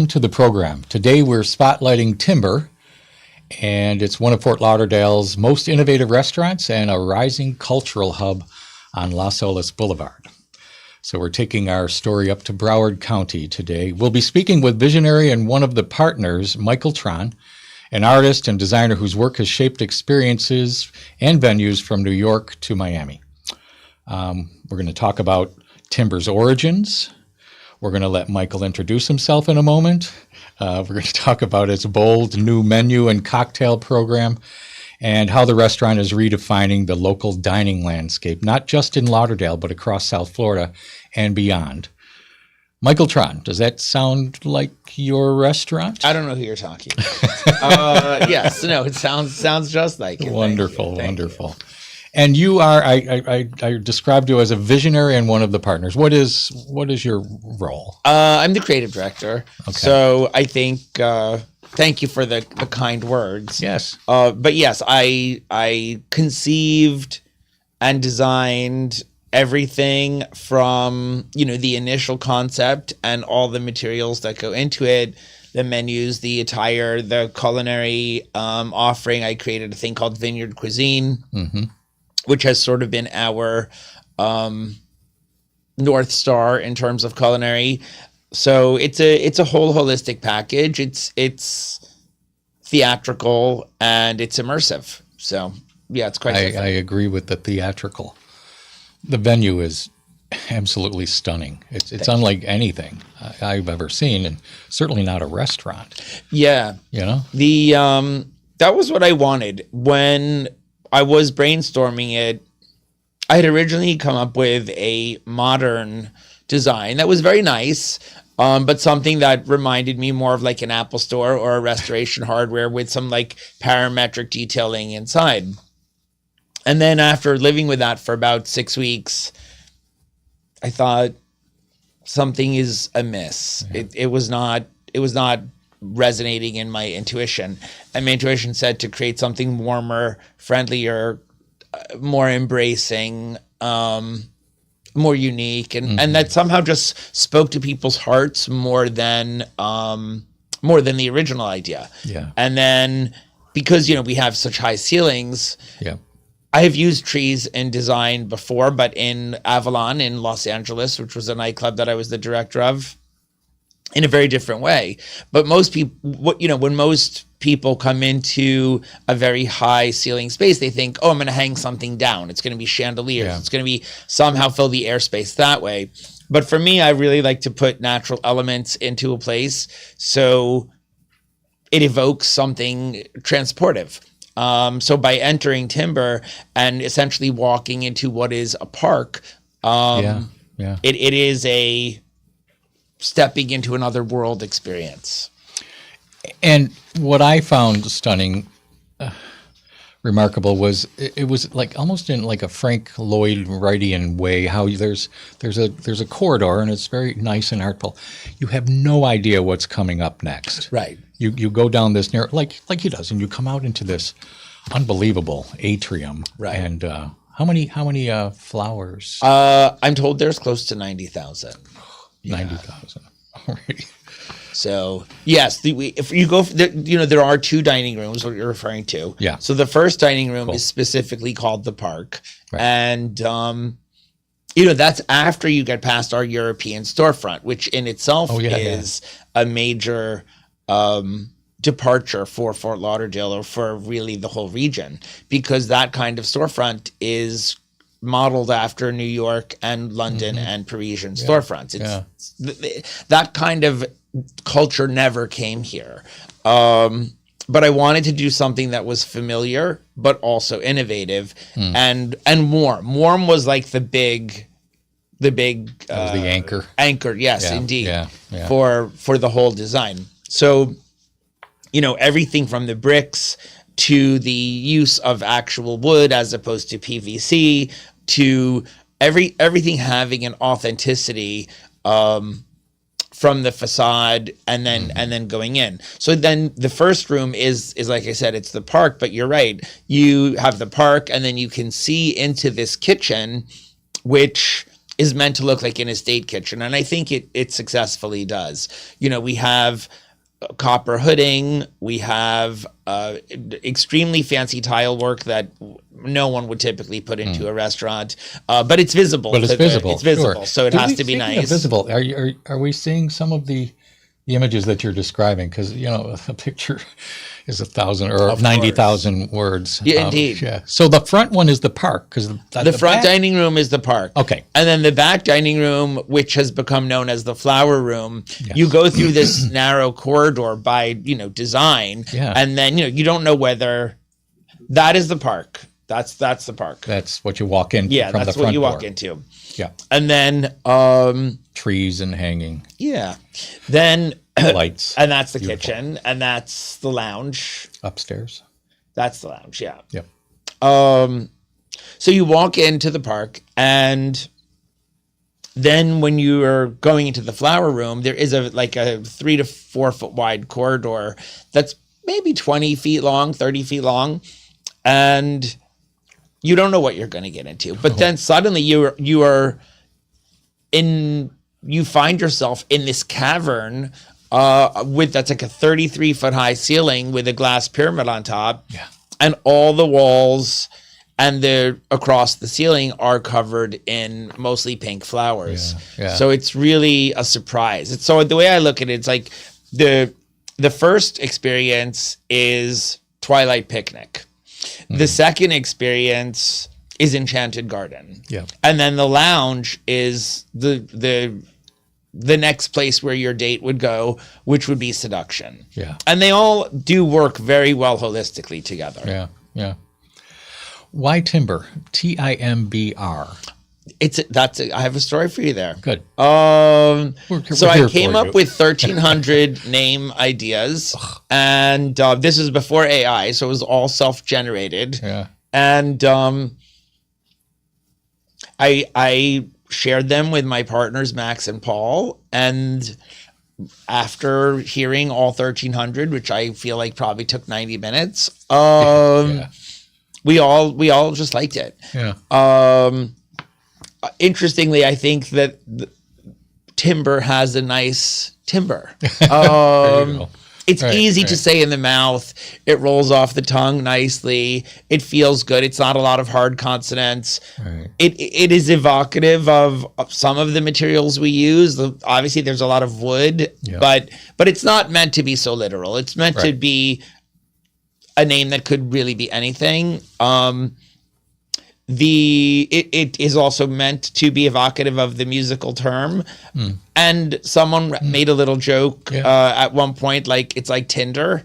to the program. Today we're spotlighting Timber, and it's one of Fort Lauderdale's most innovative restaurants and a rising cultural hub on Las Olas Boulevard. So we're taking our story up to Broward County today. We'll be speaking with visionary and one of the partners, Michael Tron, an artist and designer whose work has shaped experiences and venues from New York to Miami. We're going to talk about Timber's origins. We're going to let Michael introduce himself in a moment. We're going to talk about its bold new menu and cocktail program and how the restaurant is redefining the local dining landscape, not just in Lauderdale, but across South Florida and beyond. Michael Tron, does that sound like your restaurant? I don't know who you're talking about. Yes, no, it sounds just like it. Wonderful, wonderful. And you are, I described you as a visionary and one of the partners. What is your role? I'm the creative director. Okay. So I think, thank you for the kind words. Yes. But yes, I conceived and designed everything from, the initial concept and all the materials that go into it, the menus, the attire, the culinary offering. I created a thing called Vineyard Cuisine, which has sort of been our North Star in terms of culinary. So it's a whole holistic package. It's theatrical and it's immersive. So yeah, it's quite. I agree with the theatrical. The venue is absolutely stunning. It's unlike anything I've ever seen, and certainly not a restaurant. Yeah, that was what I wanted when I was brainstorming it. I had originally come up with a modern design that was very nice, but something that reminded me more of like an Apple store or a Restoration Hardware with some like parametric detailing inside. And then after living with that for about 6 weeks, I thought something is amiss. Yeah. It was not resonating in my intuition. And my intuition said to create something warmer, friendlier, more embracing, more unique, and that somehow just spoke to people's hearts more than the original idea. Yeah. And then because we have such high ceilings, yeah. I have used trees in design before, but in Avalon in Los Angeles, which was a nightclub that I was the director of, in a very different way. But most people, when most people come into a very high ceiling space, they think, oh, I'm going to hang something down. It's going to be chandeliers. Yeah. It's going to be somehow fill the airspace that way. But for me, I really like to put natural elements into a place so it evokes something transportive. So by entering Timber and essentially walking into what is a park, it is a stepping into another world experience. And what I found stunning, remarkable, was it was like almost in like a Frank Lloyd Wrightian way. How there's a corridor and it's very nice and artful. You have no idea what's coming up next. Right. You go down this narrow like he does, and you come out into this unbelievable atrium. Right. And how many flowers? I'm told there's close to 90,000. 90,000 already. So yes, if you go, there are two dining rooms. What you're referring to. Yeah. So the first dining room is specifically called the Park, right. And that's after you get past our European storefront, which in itself is a major departure for Fort Lauderdale or for really the whole region, because that kind of storefront is modeled after New York and London and Parisian storefronts. That kind of culture never came here. But I wanted to do something that was familiar, but also innovative and warm. Warm was like the big that was the anchor. Anchor, yes, indeed. Yeah. For the whole design. So, everything from the bricks to the use of actual wood as opposed to PVC, to everything having an authenticity from the facade and then going in. So then the first room is like I said, it's the park, but you're right. You have the park and then you can see into this kitchen, which is meant to look like an estate kitchen. And I think it successfully does. You know, we have copper hooding, we have extremely fancy tile work that no one would typically put into a restaurant, but it's visible. But it's visible. It's visible, sure. So it has to be nice. Visible. Are we seeing some of the images that you're describing? Because, you know, a picture is 1,000 or 90,000 words. Yeah, indeed. Yeah. So the front one is the park, because the front dining room is the park. Okay. And then the back dining room, which has become known as the flower room, you go through this narrow corridor by, you know, design. Yeah. And then, you know, you don't know whether that is the park. That's the park. That's what you walk into. Yeah, from that's the front what you door. walk into. Yeah. And then trees and hanging. Yeah. Then lights. And that's the kitchen, and that's the lounge. Upstairs. That's the lounge, yeah. Yep. So you walk into the park, and then when you are going into the flower room, there is a 3 to 4 foot wide corridor that's maybe 20 feet long, 30 feet long, and you don't know what you're going to get into. But then suddenly you find yourself in this cavern that's like a 33 foot high ceiling with a glass pyramid on top. Yeah. And all the walls and across the ceiling are covered in mostly pink flowers. Yeah. So it's really a surprise. So the way I look at it, it's like the first experience is Twilight Picnic. The second experience is Enchanted Garden. Yeah. And then the lounge is the next place where your date would go, which would be Seduction. Yeah. And they all do work very well holistically together. Yeah. Yeah. Why timber? TIMBR. I have a story for you there. Good. So I came up with 1,300 name ideas, and this is before AI, so it was all self-generated. Yeah. And I shared them with my partners, Max and Paul, and after hearing all 1,300, which I feel like probably took 90 minutes, we all just liked it. Yeah. Interestingly, I think that timber has a nice timbre. It's easy to say in the mouth. It rolls off the tongue nicely. It feels good. It's not a lot of hard consonants. Right. It is evocative of some of the materials we use. Obviously, there's a lot of wood, but it's not meant to be so literal. It's meant to be a name that could really be anything. It is also meant to be evocative of the musical term. And someone made a little joke at one point, like it's like Tinder.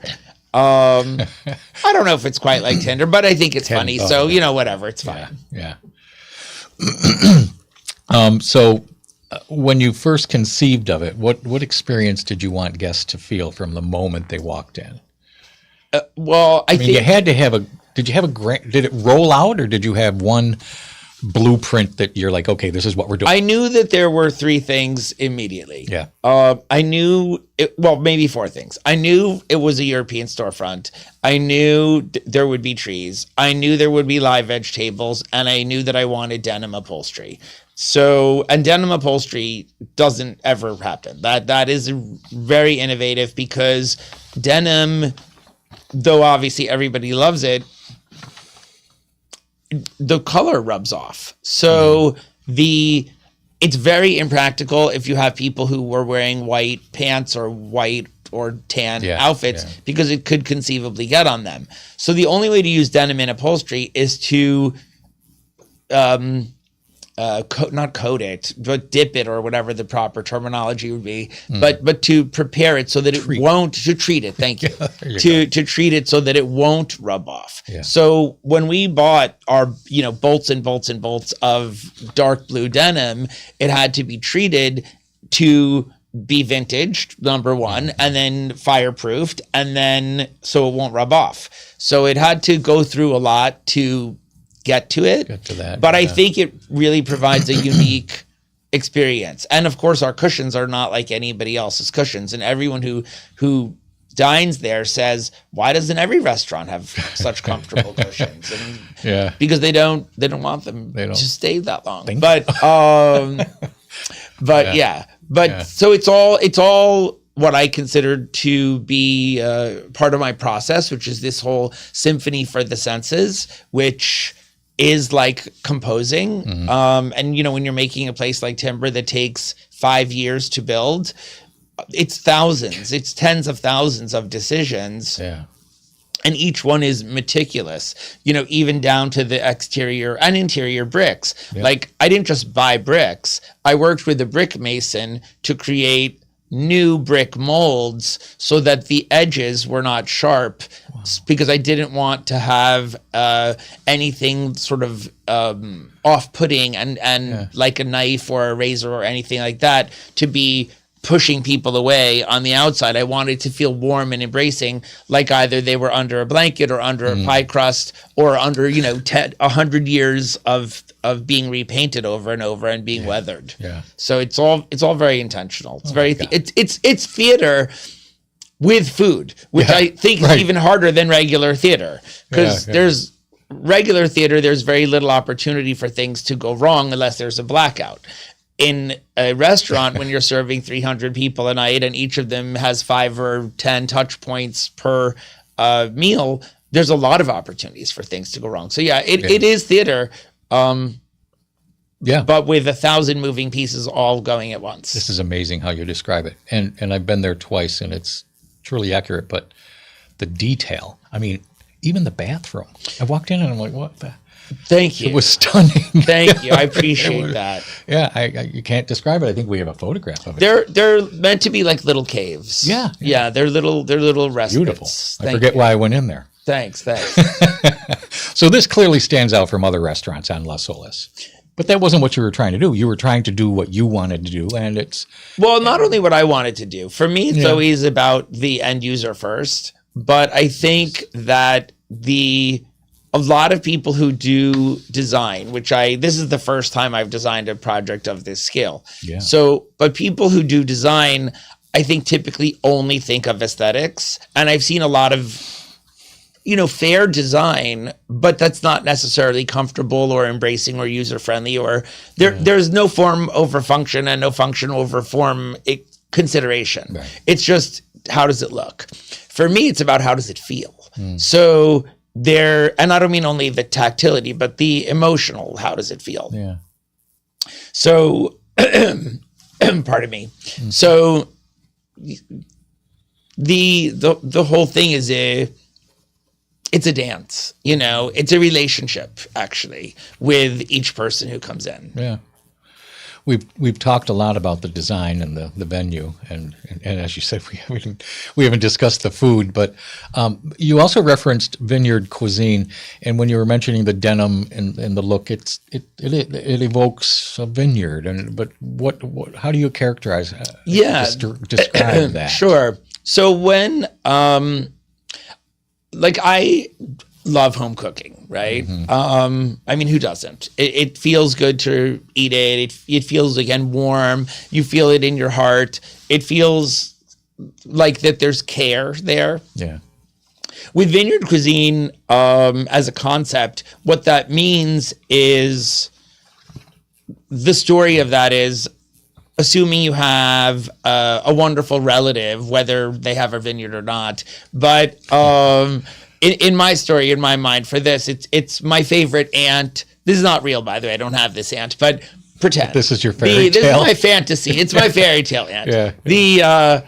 I don't know if it's quite like Tinder, but I think it's funny. So, whatever, it's fine. Yeah. So when you first conceived of it, what experience did you want guests to feel from the moment they walked in? Well, I think you had to have did it roll out, or did you have one blueprint that you're like, okay, this is what we're doing? I knew that there were 3 things immediately. Yeah. I knew maybe 4 things. I knew it was a European storefront. I knew there would be trees. I knew there would be live veg tables, and I knew that I wanted denim upholstery. So, and denim upholstery doesn't ever happen. That is very innovative, because denim, though obviously everybody loves it, the color rubs off. So it's very impractical if you have people who were wearing white pants or white or tan outfits, because it could conceivably get on them. So the only way to use denim in upholstery is to not coat it, but dip it, or whatever the proper terminology would be, but to prepare it so that it won't, to treat it, thank you, to treat it so that it won't rub off. Yeah. So when we bought our, bolts and bolts and bolts of dark blue denim, it had to be treated to be vintage, number one, and then fireproofed, and then so it won't rub off. So it had to go through a lot to get to it. But I think it really provides a unique experience. And of course, our cushions are not like anybody else's cushions. And everyone who dines there says, why doesn't every restaurant have such comfortable cushions? And because they don't want them to stay that long. So it's all what I consider to be part of my process, which is this whole symphony for the senses, which is like composing. And, when you're making a place like Timber that takes 5 years to build, it's thousands, it's tens of thousands of decisions. Yeah. And each one is meticulous, even down to the exterior and interior bricks. Yep. Like, I didn't just buy bricks. I worked with a brick mason to create new brick molds so that the edges were not sharp, because I didn't want to have anything sort of off-putting and like a knife or a razor or anything like that to be pushing people away on the outside. I wanted to feel warm and embracing, like either they were under a blanket or under a pie crust or under 100 years of being repainted over and over and being weathered. Yeah. So it's all very intentional. It's it's theater with food, which I think is even harder than regular theater, because there's regular theater. There's very little opportunity for things to go wrong unless there's a blackout. In a restaurant, when you're serving 300 people a night and each of them has 5 or 10 touch points per meal, there's a lot of opportunities for things to go wrong. So it is theater, but with 1,000 moving pieces all going at once. This is amazing how you describe it. And I've been there twice, and it's truly accurate. But the detail, I mean, even the bathroom. I walked in and I'm like, what the... Thank you. It was stunning. Thank you. I appreciate that. Yeah, you can't describe it. I think we have a photograph of it. They're meant to be like little caves. Yeah. They're little respites. Beautiful. I forget why I went in there. Thanks. So this clearly stands out from other restaurants on Las Olas. But that wasn't what you were trying to do. You were trying to do what you wanted to do, and it's... Well, not only what I wanted to do. For me, it's always about the end user first. But I think that a lot of people who do design, this is the first time I've designed a project of this scale. Yeah. So, but people who do design, I think typically only think of aesthetics. And I've seen a lot of, fair design, but that's not necessarily comfortable or embracing or user-friendly, or there's no form over function and no function over form consideration. Right. It's just, how does it look? For me, it's about how does it feel? So, and I don't mean only the tactility, but the emotional, how does it feel? Yeah. So, pardon me. So, the whole thing is it's a dance, it's a relationship actually with each person who comes in. Yeah. We've talked a lot about the design and the venue, and as you said, we haven't discussed the food, but you also referenced vineyard cuisine, and when you were mentioning the denim and the look, it evokes a vineyard. But what how do you characterize? Describe that. Sure. So when I love home cooking, right? I mean, who doesn't? It feels good to eat it. It feels, again, warm. You feel it in your heart. It feels like that there's care there. Yeah. With vineyard cuisine, as a concept, what that means is, the story of that is, assuming you have a wonderful relative, whether they have a vineyard or not, but... In my story, in my mind, for this, it's my favorite aunt. This is not real, by the way. I don't have this aunt, but pretend. This is your fairy tale? This is my fantasy. It's my fairy tale aunt. Yeah.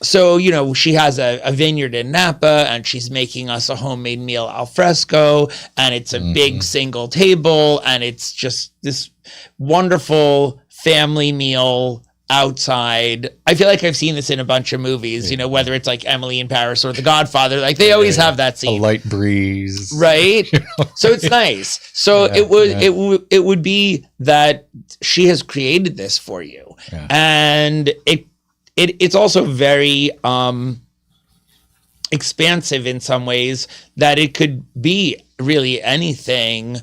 So, she has a vineyard in Napa, and she's making us a homemade meal al fresco, and it's a big single table, and it's just this wonderful family meal outside. I feel like I've seen this in a bunch of movies, whether it's like Emily in Paris or The Godfather, like they always have that scene. A light breeze. Right? So it's nice. So it would be that she has created this for you. Yeah. And it's also very expansive in some ways, that it could be really anything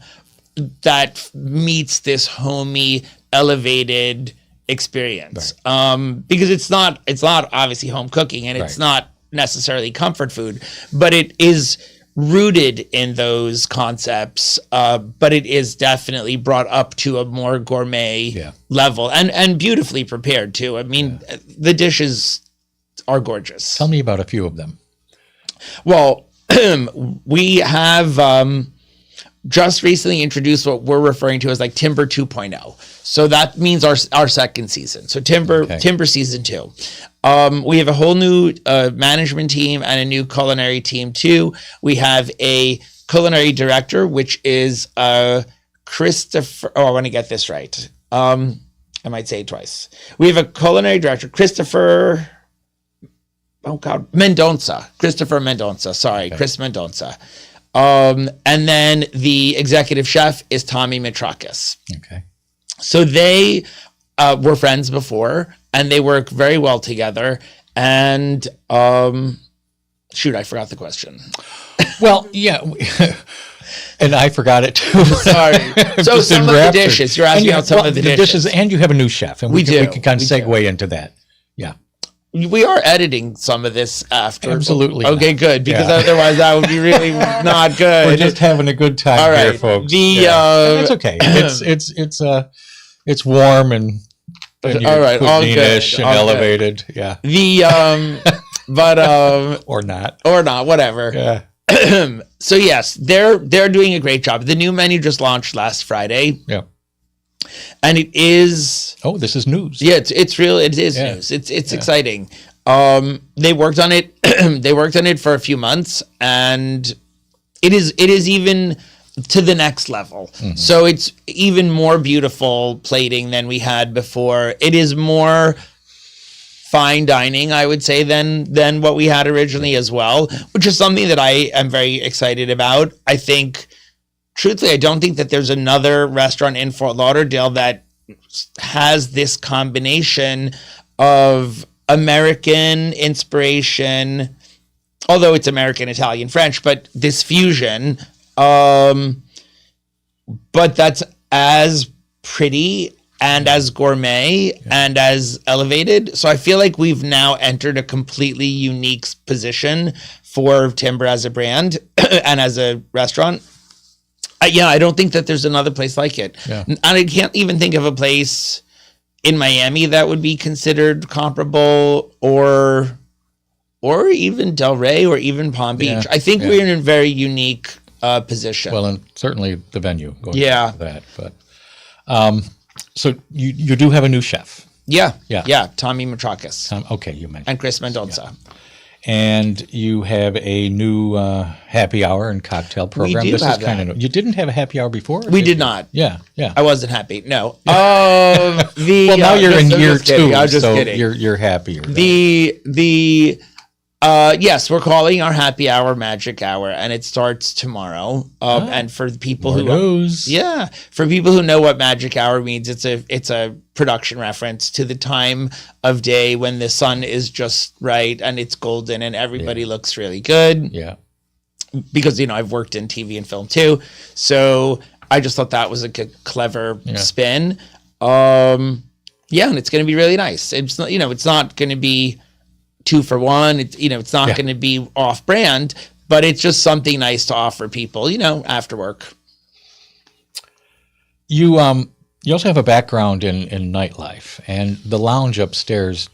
that meets this homey, elevated experience. Right. Because it's not obviously home cooking, and it's not necessarily comfort food, but it is rooted in those concepts, but it is definitely brought up to a more gourmet level and beautifully prepared too. I mean, the dishes are gorgeous. Tell me about a few of them. Well, we have just recently introduced what we're referring to as like Timber 2.0. So that means our second season. So Timber season 2. We have a whole new management team and a new culinary team too. We have a culinary director, which is Christopher. Oh, I want to get this right. I might say it twice. We have a culinary director, Christopher. Oh God, Mendonça. Christopher Mendonça. Sorry, Chris Mendonça. And then the executive chef is Tommy Mitrakis. Okay. So they were friends before, and they work very well together. And shoot, I forgot the question. Well, yeah, and I forgot it too. Sorry. So some of the dishes. You're asking about some of the dishes. And you have a new chef, and we can kind of segue into that. Yeah. We are editing some of this after. Absolutely. Okay, good. Because otherwise that would be really not good. We're just having a good time here, folks. That's okay. It's warm and all right, all good, and all elevated. Good. Yeah. But or not, whatever. Yeah. So yes, they're doing a great job. The new menu just launched last Friday. Yeah. And it is. Oh, this is news. Yeah, it's real. It is news. It's exciting. They worked on it. They worked on it for a few months, and it is even to the next level. Mm-hmm. So it's even more beautiful plating than we had before. It is more fine dining, I would say, than what we had originally as well, which is something that I am very excited about. I think. Truthfully, I don't think that there's another restaurant in Fort Lauderdale that has this combination of American inspiration, although it's American, Italian, French, but this fusion, but that's as pretty and as gourmet and as elevated. So I feel like we've now entered a completely unique position for Timber as a brand and as a restaurant. I don't think that there's another place like it. Yeah. And I can't even think of a place in Miami that would be considered comparable or even Del Rey or even Palm Beach. I think we're in a very unique position. Well, and certainly the venue going to that. But so you do have a new chef. Yeah. Tommy Mitrakis. Okay, you mentioned. And Chris Mendonça. Yeah. And you have a new happy hour and cocktail program. We do have kind of new. You didn't have a happy hour before? We did not. Yeah. I wasn't happy. No. Well, now you're in year 2, I was just so kidding. You're happier. Yes, we're calling our happy hour Magic Hour, and it starts tomorrow. And for people who know what Magic Hour means, it's a production reference to the time of day when the sun is just right and it's golden and everybody looks really good. Yeah. Because I've worked in TV and film too, so I just thought that was a clever spin. And it's going to be really nice. It's not, it's not going to be 2 for 1. It's not going to be off brand, but it's just something nice to offer people, after work. You also have a background in nightlife, and the lounge upstairs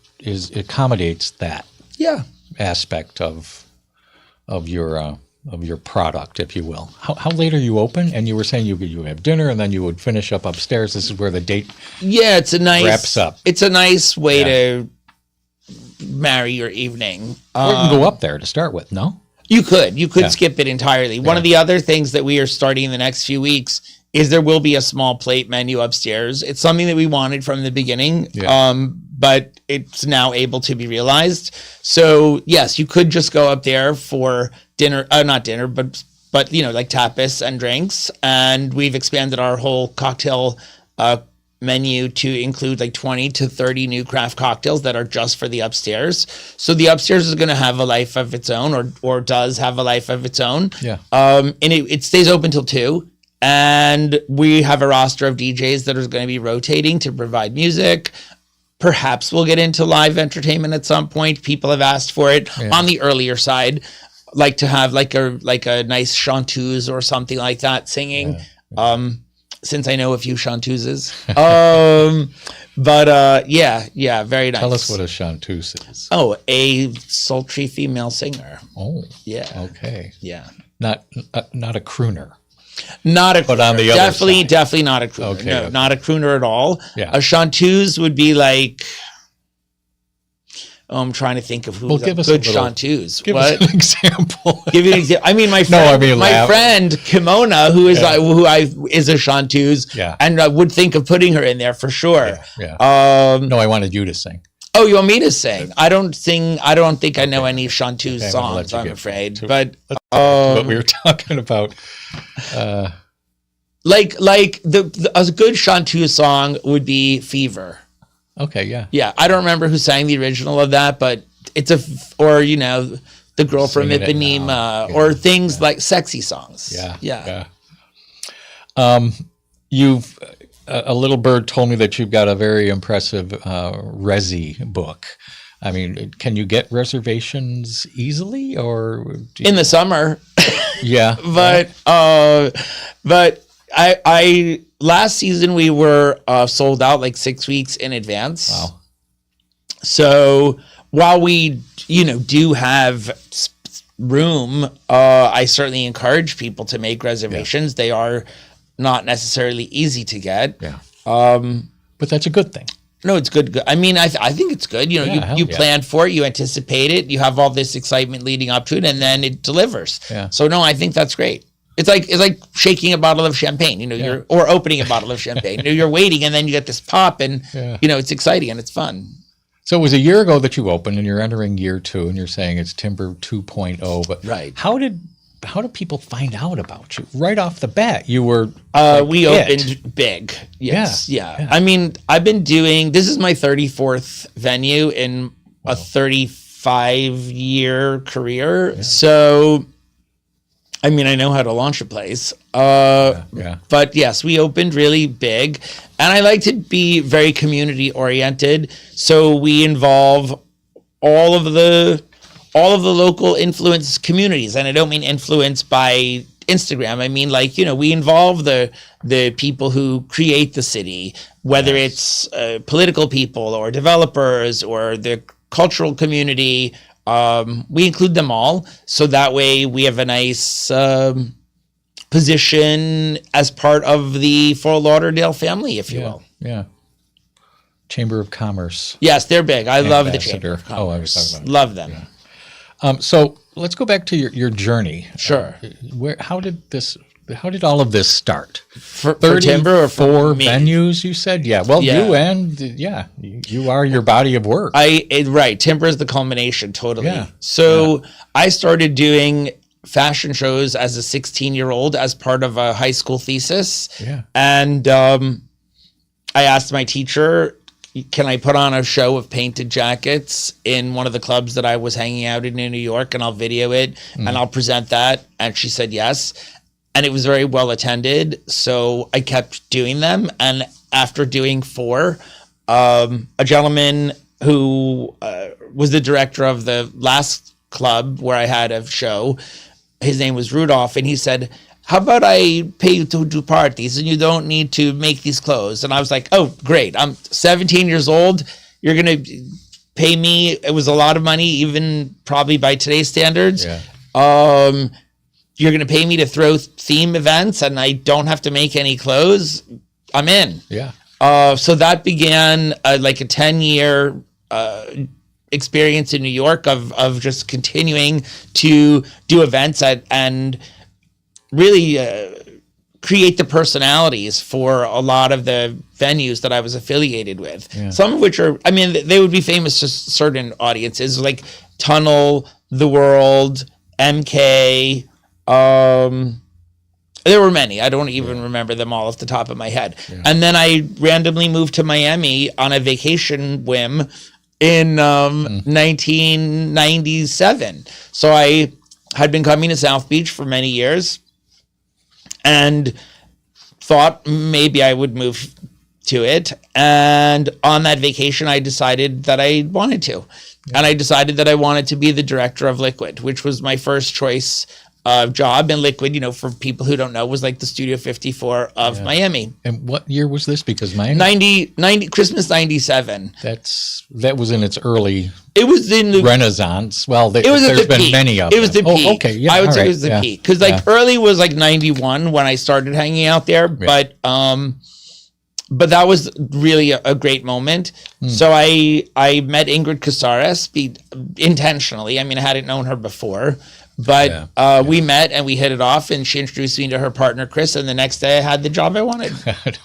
accommodates that aspect of your product, if you will. How late are you open? And you were saying you have dinner and then you would finish up upstairs. This is where the date wraps up. It's a nice way to marry your evening. Or you can go up there to start with, no? You could skip it entirely. One of the other things that we are starting in the next few weeks is there will be a small plate menu upstairs. It's something that we wanted from the beginning, but it's now able to be realized. So yes, you could just go up there for dinner, not dinner, but like tapas and drinks. And we've expanded our whole cocktail menu to include like 20 to 30 new craft cocktails that are just for the upstairs. So the upstairs is going to have a life of its own, or does have a life of its own. Yeah. And it stays open till 2. And we have a roster of DJs that are going to be rotating to provide music, perhaps we'll get into live entertainment at some point. People have asked for it on the earlier side, like to have like a nice chanteuse or something like that singing. Since I know a few chanteuses. But very nice. Tell us what a chanteuse is. Oh, a sultry female singer. Oh, yeah. Okay. Yeah. Not a crooner. Not a crooner. But on the other side. Definitely not a crooner. Okay, No, not a crooner at all. Yeah. A chanteuse would be like, I'm trying to think of who's a good chanteuse. Give us an example. Give you an example. I mean, my friend Kimona, who is is a chanteuse, and I would think of putting her in there for sure. No, I wanted you to sing. Oh, you want me to sing? I don't sing. I don't think I know any chanteuse songs. I'm afraid. But what we were talking about, like a good chanteuse song would be "Fever." Okay, yeah. Yeah, I don't remember who sang the original of that, but it's the girl from Ipanema, or things like sexy songs. Yeah. You've a little bird told me that you've got a very impressive resi book. I mean, can you get reservations easily, or in the summer? Yeah, but I last season we were sold out like 6 weeks in advance. Wow. So while we do have room, I certainly encourage people to make reservations. They are not necessarily easy to get. Yeah. But that's a good thing. No, it's good. I mean, I think it's good. You plan for it, you anticipate it, you have all this excitement leading up to it, and then it delivers. Yeah. So no, I think that's great. It's like shaking a bottle of champagne, or opening a bottle of champagne. You're waiting, and then you get this pop, and it's exciting and it's fun. So it was a year ago that you opened, and you're entering year 2, and you're saying it's Timber 2.0. But how did people find out about you right off the bat? You were we opened big. Yes, yeah. I mean, I've been doing. This is my 34th venue in a 35-year career. Yeah. So, I mean, I know how to launch a place. But yes, we opened really big, and I like to be very community oriented. So we involve all of the local influence communities, and I don't mean influence by Instagram. I mean, we involve the people who create the city, whether it's political people or developers or the cultural community. We include them all, so that way we have a nice position as part of the Fort Lauderdale family, if you will. Yeah. Chamber of Commerce. Yes, they're big. I love the Chamber of Commerce. Oh, I was talking about it. Love them. Yeah. So let's go back to your journey. Sure. How did all of this start? For Timber or for me? Venues, you said? Yeah. Well, you are your body of work. Right. Timber is the culmination, totally. Yeah. So I started doing fashion shows as a 16-year-old as part of a high school thesis. Yeah. And I asked my teacher, can I put on a show of painted jackets in one of the clubs that I was hanging out in New York, and I'll video it and I'll present that? And she said yes. And it was very well attended. So I kept doing them. And after doing 4, a gentleman who was the director of the last club where I had a show, his name was Rudolph, and he said, how about I pay you to do parties and you don't need to make these clothes? And I was like, oh, great. I'm 17 years old. You're going to pay me. It was a lot of money, even probably by today's standards. Yeah. You're going to pay me to throw theme events and I don't have to make any clothes. I'm in. Yeah. So that began like a 10-year experience in New York of just continuing to do events and really create the personalities for a lot of the venues that I was affiliated with. Yeah. Some of which they would be famous to certain audiences, like Tunnel, The World, MK. There were many. I don't even remember them all off the top of my head. Yeah. And then I randomly moved to Miami on a vacation whim in 1997. So I had been coming to South Beach for many years and thought maybe I would move to it. And on that vacation, I decided that I wanted to. Yeah. And I decided that I wanted to be the director of Liquid, which was my first choice job. And Liquid, for people who don't know, was like the Studio 54 of Miami. And what year was this? Because Miami? 90 Christmas 97. That was in its early It was in the Renaissance. Well, it was there's been peak. many of them. It was the peak. Oh, okay. Yeah, I would say it was the peak. Because early was like 91 when I started hanging out there. Yeah. But that was really a great moment. So I met Ingrid Casares intentionally. I mean, I hadn't known her before. But we met and we hit it off, and she introduced me to her partner, Kress, and the next day I had the job I wanted.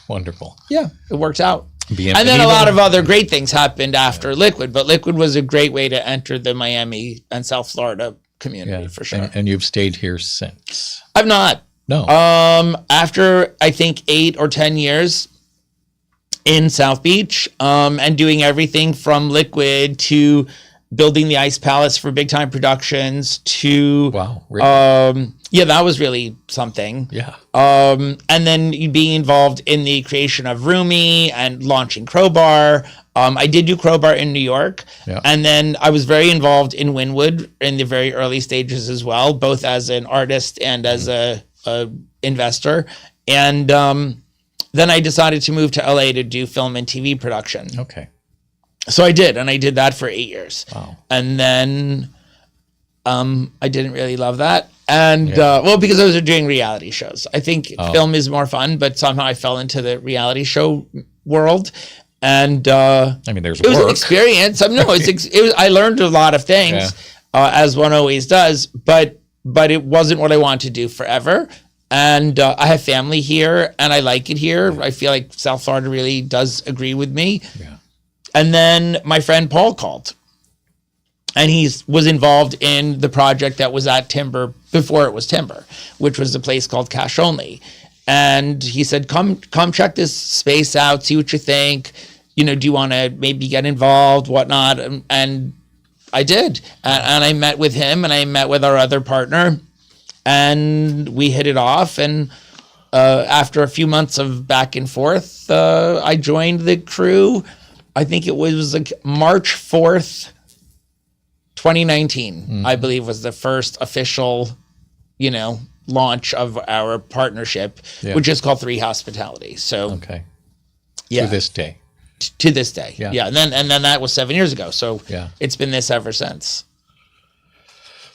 Wonderful. Yeah, it worked out. And then a lot of other great things happened after Liquid, but Liquid was a great way to enter the Miami and South Florida community for sure. And you've stayed here since? I've not. No. After, I think, 8 or 10 years in South Beach, and doing everything from Liquid to building the Ice Palace for Big Time Productions to really? That was really something. Yeah. And then being involved in the creation of Roomy and launching Crowbar. I did do Crowbar in New York, and then I was very involved in Wynwood in the very early stages as well, both as an artist and as a investor. And then I decided to move to LA to do film and TV production. Okay. So I did, and I did that for 8 years. Wow. And then I didn't really love that. And, because I was doing reality shows. I think film is more fun, but somehow I fell into the reality show world. And I mean, it was an experience. I learned a lot of things, as one always does, but it wasn't what I wanted to do forever. And I have family here, and I like it here. I feel like South Florida really does agree with me. Yeah. And then my friend Paul called, and he was involved in the project that was at Timber before it was Timber, which was a place called Cash Only. And he said, come check this space out, see what you think. Do you want to maybe get involved, whatnot? And I did. And I met with him, and I met with our other partner, and we hit it off. And after a few months of back and forth, I joined the crew. I think it was like March 4th, 2019, I believe, was the first official, launch of our partnership, which is called 3 Hospitality. So, okay. To this day. To this day. Yeah. And then that was 7 years ago. So it's been this ever since.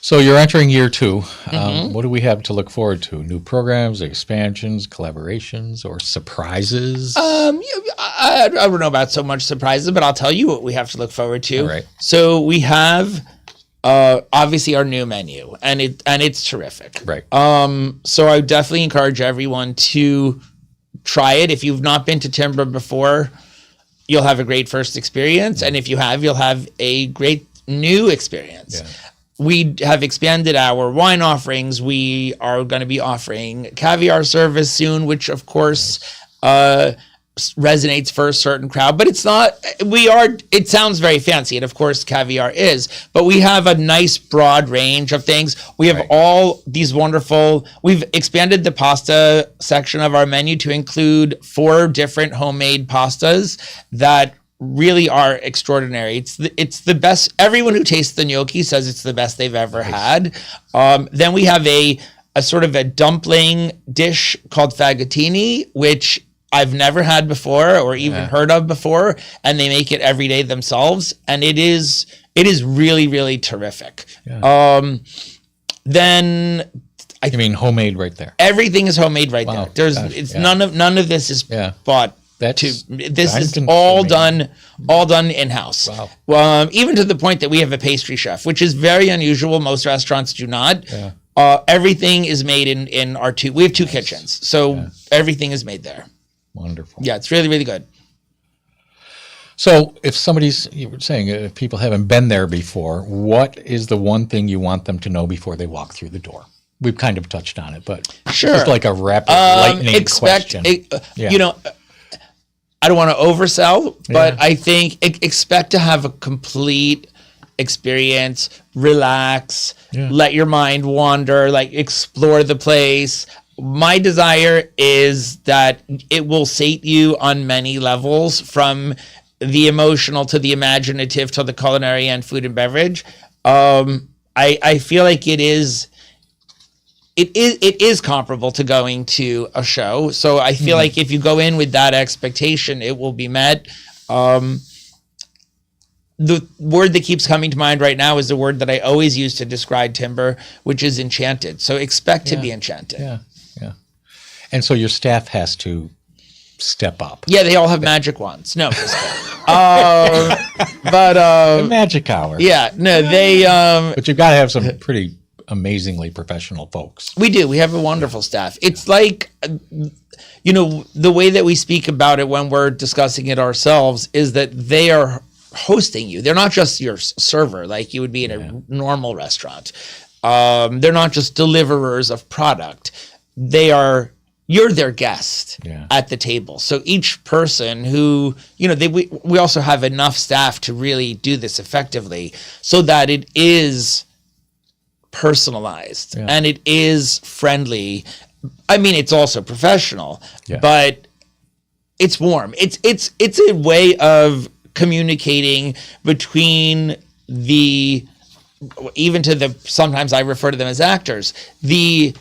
So you're entering year 2. What do we have to look forward to? New programs, expansions, collaborations, or surprises? I don't know about so much surprises, but I'll tell you what we have to look forward to. All right. So we have obviously our new menu, and it's terrific. Right. So I definitely encourage everyone to try it. If you've not been to Timber before, you'll have a great first experience, and if you have, you'll have a great new experience. Yeah. We have expanded our wine offerings. We are going to be offering caviar service soon, which of course resonates for a certain crowd, but it's not, it sounds very fancy, and of course caviar is, but we have a nice broad range of things. We have all these we've expanded the pasta section of our menu to include 4 different homemade pastas that really are extraordinary. It's the best. Everyone who tastes the gnocchi says it's the best they've ever had. Then we have a sort of a dumpling dish called fagottini, which I've never had before or even heard of before, and they make it every day themselves, and it is really, really terrific. Yeah. Then I mean homemade right there. Everything is homemade right there. None of this is bought. This is all done in-house. Wow. Even to the point that we have a pastry chef, which is very unusual. Most restaurants do not. Yeah. Everything is made in our we have 2 kitchens, so everything is made there. Wonderful. Yeah, it's really, really good. So if you were saying, if people haven't been there before, what is the one thing you want them to know before they walk through the door? We've kind of touched on it, but just like a rapid lightning question. I don't want to oversell, but I think expect to have a complete experience, relax, let your mind wander, like explore the place. my desire is that it will sate you on many levels, from the emotional to the imaginative to the culinary and food and beverage. I feel like it is comparable to going to a show. So I feel like if you go in with that expectation, it will be met. The word that keeps coming to mind right now is the word that I always use to describe timber, which is enchanted. So expect to be enchanted. Yeah. And so your staff has to step up. Yeah, they all have magic wands. No, just kidding. Magic hour. Yeah, no, they. But you've got to have some pretty amazingly professional folks. We do. We have a wonderful staff. It's like, the way that we speak about it when we're discussing it ourselves is that they are hosting you. They're not just your server like you would be in a normal restaurant. They're not just deliverers of product. You're their guest at the table. So each person who, we also have enough staff to really do this effectively so that it is personalized and it is friendly. I mean, it's also professional, but it's warm. It's a way of communicating between sometimes I refer to them as actors, the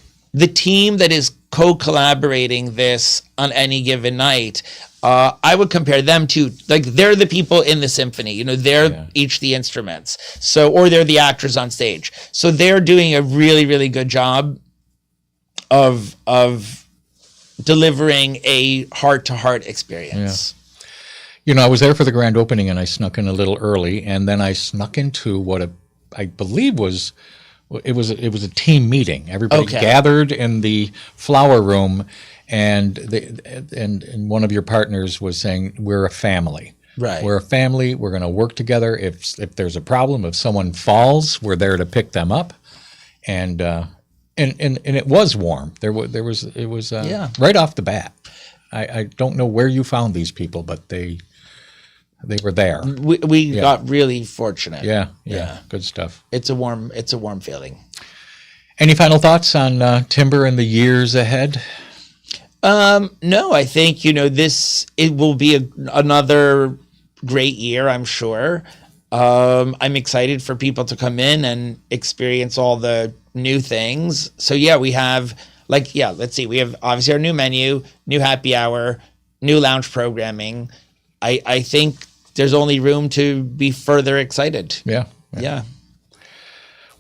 team that is co-collaborating this on any given night. I would compare them to, like, they're the people in the symphony, they're each the instruments. So, or they're the actors on stage. So they're doing a really, really good job of delivering a heart-to-heart experience. I was there for the grand opening, and I snuck in a little early, and then I snuck into what I believe was a team meeting. Everybody gathered in the flower room, and one of your partners was saying, "We're a family. Right. We're a family. We're going to work together. If there's a problem, if someone falls, we're there to pick them up." And it was warm. It was right off the bat. I don't know where you found these people, but they were there. We got really fortunate. Yeah. Good stuff. It's a warm feeling. Any final thoughts on timber in the years ahead? No, I think, it will be another great year, I'm sure. I'm excited for people to come in and experience all the new things. So we have let's see. We have obviously our new menu, new happy hour, new lounge programming. I think there's only room to be further excited. Yeah.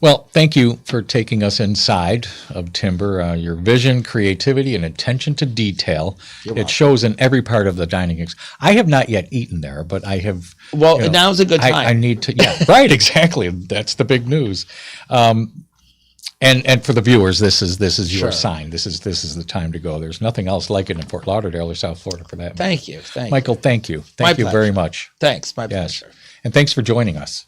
Well, thank you for taking us inside of timber. Your vision, creativity, and attention to detail. It shows in every part of the dining experience. I have not yet eaten there, but I have. Well, now's a good time. I need to. Yeah, right. Exactly. That's the big news. And for the viewers, this is your sign. This is the time to go. There's nothing else like it in Fort Lauderdale or South Florida for that. Thank you. Michael, thank you. Thank you very much. Thanks. My pleasure. And thanks for joining us.